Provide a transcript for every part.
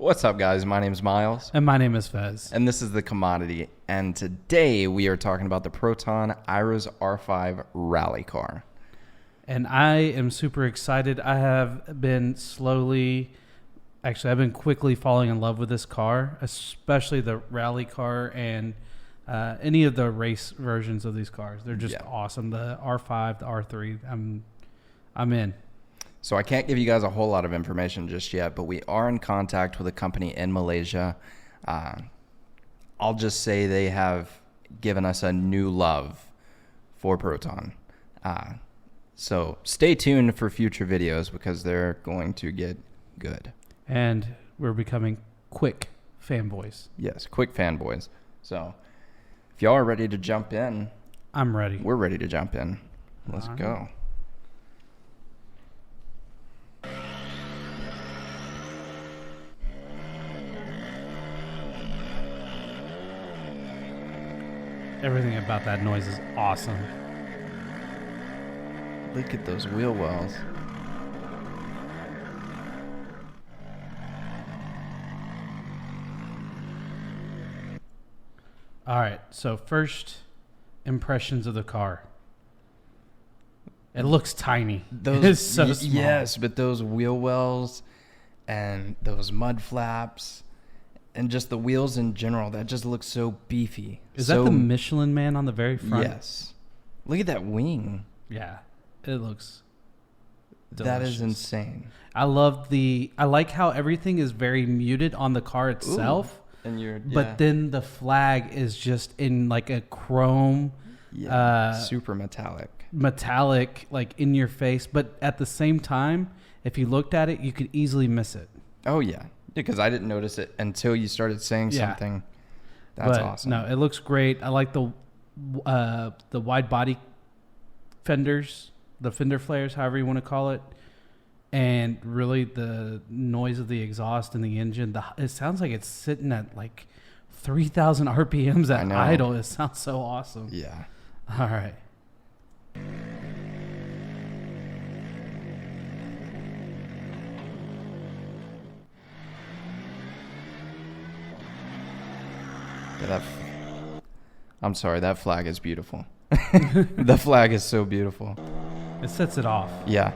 What's up, guys? My name is Miles. And my name is Fez. And this is The Commodity. And today we are talking about the Proton Iriz R5 Rally Car. And I am super excited. I've been quickly falling in love with this car, especially the rally car and any of the race versions of these cars. They're just awesome. The R5, the R3, I'm in. So I can't give you guys a whole lot of information just yet, but we are in contact with a company in Malaysia. I'll just say they have given us a new love for Proton. So stay tuned for future videos because they're going to get good. And we're becoming quick fanboys. Yes, quick fanboys. So if y'all are ready to jump in, I'm ready. We're ready to jump in. Let's go. Everything about that noise is awesome. Look at those wheel wells. All right, so first impressions of the car. It looks tiny. It's so small. Yes, but those wheel wells and those mud flaps and just the wheels in general, that just looks so beefy. Is that the Michelin Man on the very front? Yes. Look at that wing. Yeah, it looks delicious. That is insane. I like how everything is very muted on the car itself. Ooh. And but then the flag is just in like a chrome, super metallic, like in your face. But at the same time, if you looked at it, you could easily miss it. Oh yeah, because I didn't notice it until you started saying something. That's awesome. No, it looks great. I like the wide body fenders, the fender flares, however you want to call it. And really the noise of the exhaust and the engine, it sounds like it's sitting at like 3,000 RPMs at idle. It sounds so awesome. Yeah. All right. I'm sorry, that flag is beautiful. The flag is so beautiful. It sets it off. Yeah.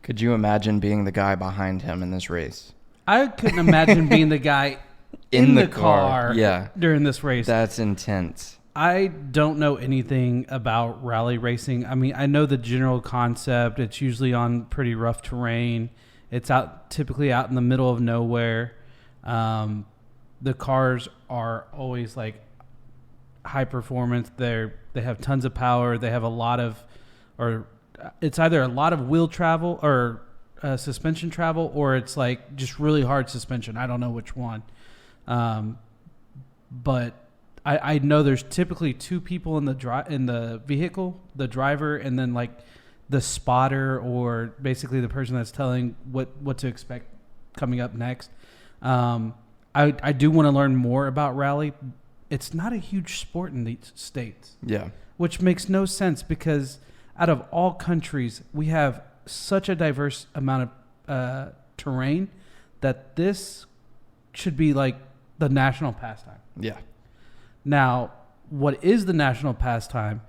Could you imagine being the guy behind him in this race? I couldn't imagine being the guy in the car during this race. That's intense. I don't know anything about rally racing. I mean, I know the general concept. It's usually on pretty rough terrain. It's typically out in the middle of nowhere. The cars are always like high performance. They have tons of power. They have it's either a lot of wheel travel or suspension travel, or it's like just really hard suspension. I don't know which one. But I know there's typically two people in the vehicle, the driver, and then like the spotter, or basically the person that's telling what to expect coming up next. I do want to learn more about rally. It's not a huge sport in these states. Yeah. Which makes no sense because out of all countries, we have such a diverse amount of terrain that this should be like the national pastime. Yeah. Now, what is the national pastime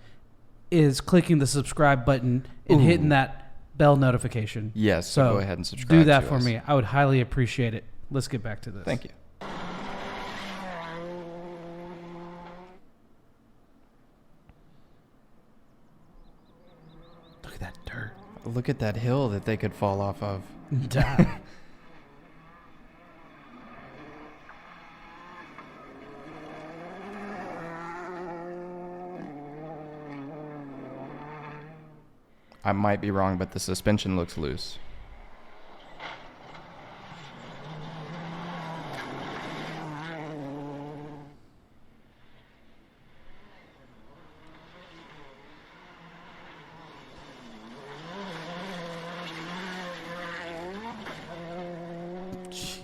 is clicking the subscribe button and hitting that bell notification. Yes, so go ahead and subscribe. Do that for me. I would highly appreciate it. Let's get back to this. Thank you. Look at that dirt. Look at that hill that they could fall off of. I might be wrong, but the suspension looks loose. Jesus.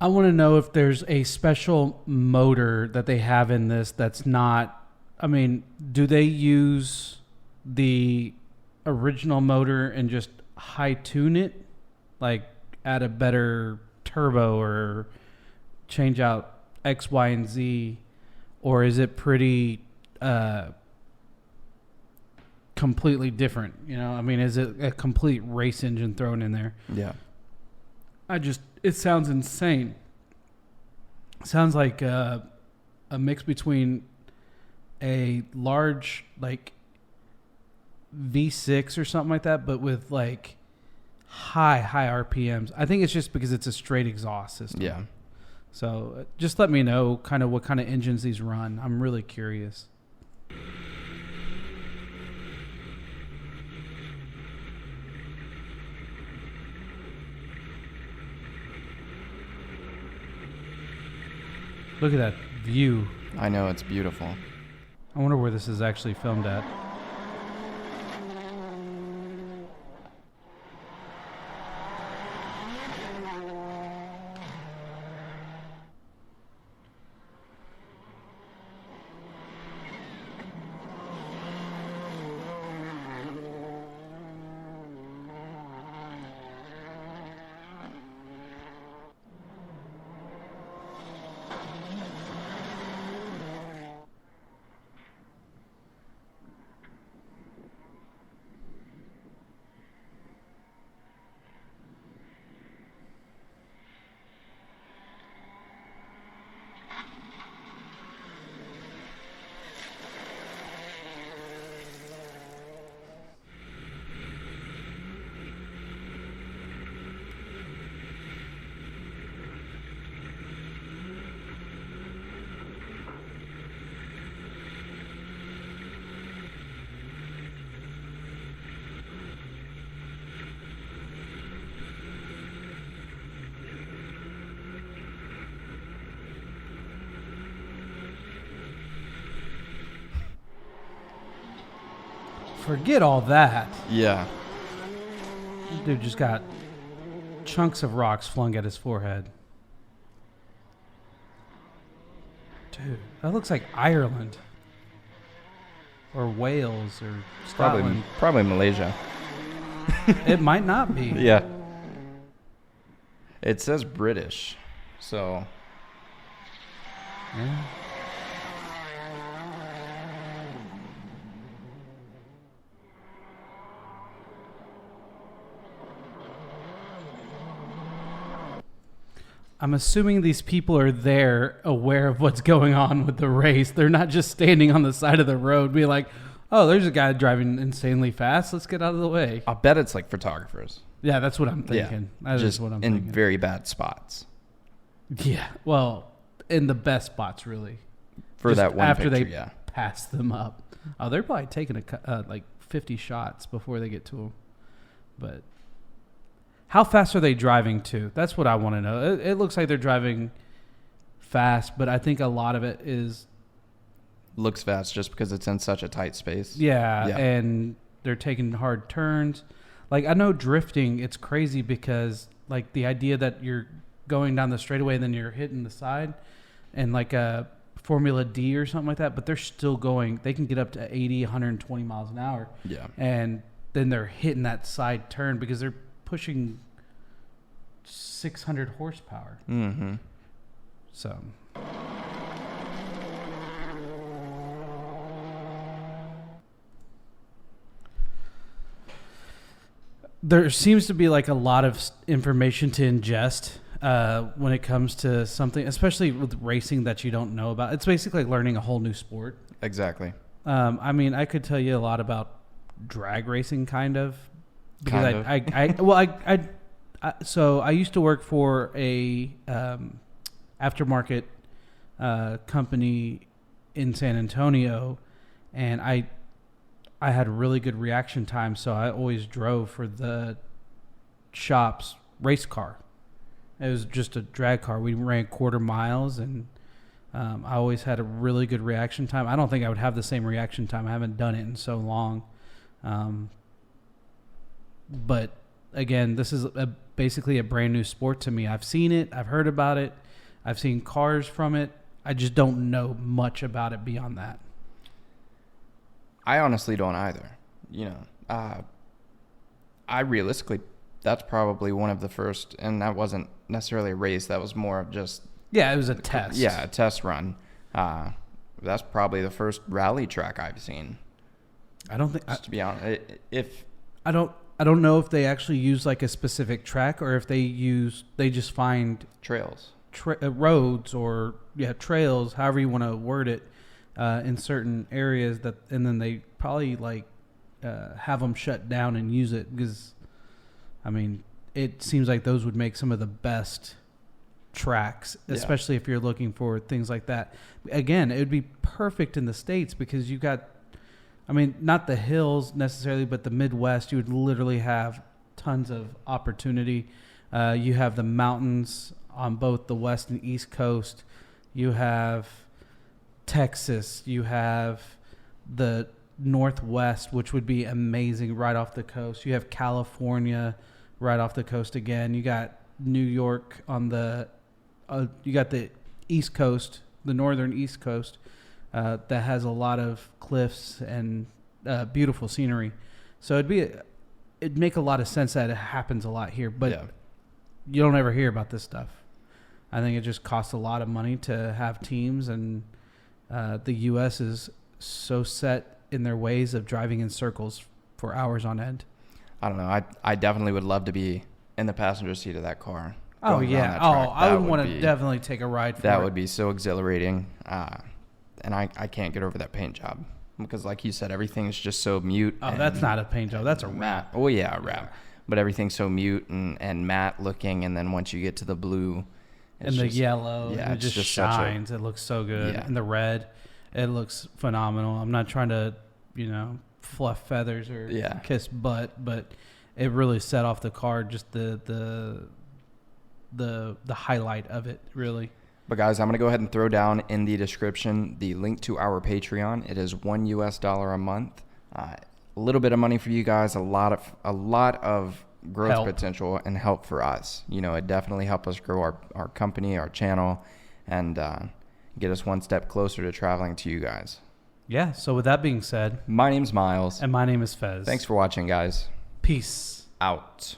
I want to know if there's a special motor that they have in this that's not. I mean, do they use the original motor and just high tune it, like add a better turbo or change out X, Y, and Z, or is it pretty completely different? You know, I mean, is it a complete race engine thrown in there? Yeah. It sounds insane. It sounds like a mix between a large, like, V6 or something like that, but with, like, high RPMs. I think it's just because it's a straight exhaust system. Yeah. So just let me know kind of what kind of engines these run. I'm really curious. Look at that view. I know, it's beautiful. I wonder where this is actually filmed at. Forget all that. Yeah. Dude just got chunks of rocks flung at his forehead. Dude, that looks like Ireland. Or Wales or Scotland. Probably Malaysia. It might not be. Yeah. It says British, so. Yeah. I'm assuming these people are there aware of what's going on with the race. They're not just standing on the side of the road being like, oh, there's a guy driving insanely fast. Let's get out of the way. I'll bet it's like photographers. Yeah, that's what I'm thinking. Yeah, That just is what I'm in thinking. very bad spots. Yeah, well, in the best spots, really. For Just that one after picture, they yeah. pass them up. Oh, they're probably taking like 50 shots before they get to them. But how fast are they driving to? That's what I want to know. It looks like they're driving fast, but I think a lot of it is... Looks fast just because it's in such a tight space. Yeah, Yeah. and they're taking hard turns. Like, I know drifting, it's crazy because, like, the idea that you're going down the straightaway and then you're hitting the side and, like, a Formula D or something like that, but they're still going. They can get up to 80, 120 miles an hour. Yeah. And then they're hitting that side turn because they're pushing 600 horsepower. Mm-hmm. So... There seems to be like a lot of information to ingest when it comes to something, especially with racing that you don't know about. It's basically like learning a whole new sport. Exactly. I mean, I could tell you a lot about drag racing, kind of, because Kind of. So I used to work for a aftermarket company in San Antonio, and I had really good reaction time, so I always drove for the shop's race car. It was just a drag car. We ran quarter miles, and I always had a really good reaction time. I don't think I would have the same reaction time. I haven't done it in so long. But again, this is basically a brand new sport to me. I've seen it. I've heard about it. I've seen cars from it. I just don't know much about it beyond that. I honestly don't either. I realistically, that's probably one of the first, and that wasn't necessarily a race. That was more of just... Yeah, it was a test. Yeah, a test run. That's probably the first rally track I've seen. I don't think... to be honest, I don't know if they actually use like a specific track or if they just find trails. Roads or trails, however you want to word it, in certain areas and then they probably have them shut down and use it because, I mean, it seems like those would make some of the best tracks, especially if you're looking for things like that. Again, it would be perfect in the States because you got, I mean, not the hills necessarily, but the Midwest, you would literally have tons of opportunity. You have the mountains on both the West and East Coast. You have Texas. You have the Northwest, which would be amazing right off the coast. You have California right off the coast again. You got New York on the, you got the East Coast, the northern East Coast, that has a lot of cliffs and beautiful scenery. So it'd make a lot of sense that it happens a lot here, but you don't ever hear about this stuff. I think it just costs a lot of money to have teams, and the U.S. is so set in their ways of driving in circles for hours on end. I don't know. I definitely would love to be in the passenger seat of that car. Oh, yeah. I would want to definitely take a ride for it. That would be so exhilarating. And I can't get over that paint job because, like you said, everything's just so mute. Oh, that's not a paint job. That's a wrap. Oh, yeah, a wrap. But everything's so mute and matte looking, and then once you get to the blue... And the yellow, yeah, it just shines. It looks so good. Yeah. And the red, it looks phenomenal. I'm not trying to, fluff feathers or kiss butt, but it really set off the car. Just the highlight of it, really. But guys, I'm gonna go ahead and throw down in the description the link to our Patreon. It is $1 US a month. A little bit of money for you guys. A lot of growth potential and help for us. It definitely helped us grow our company, our channel, and get us one step closer to traveling to you guys. Yeah, so with that being said, my name's Miles. And my name is Fez. Thanks for watching, guys. Peace out.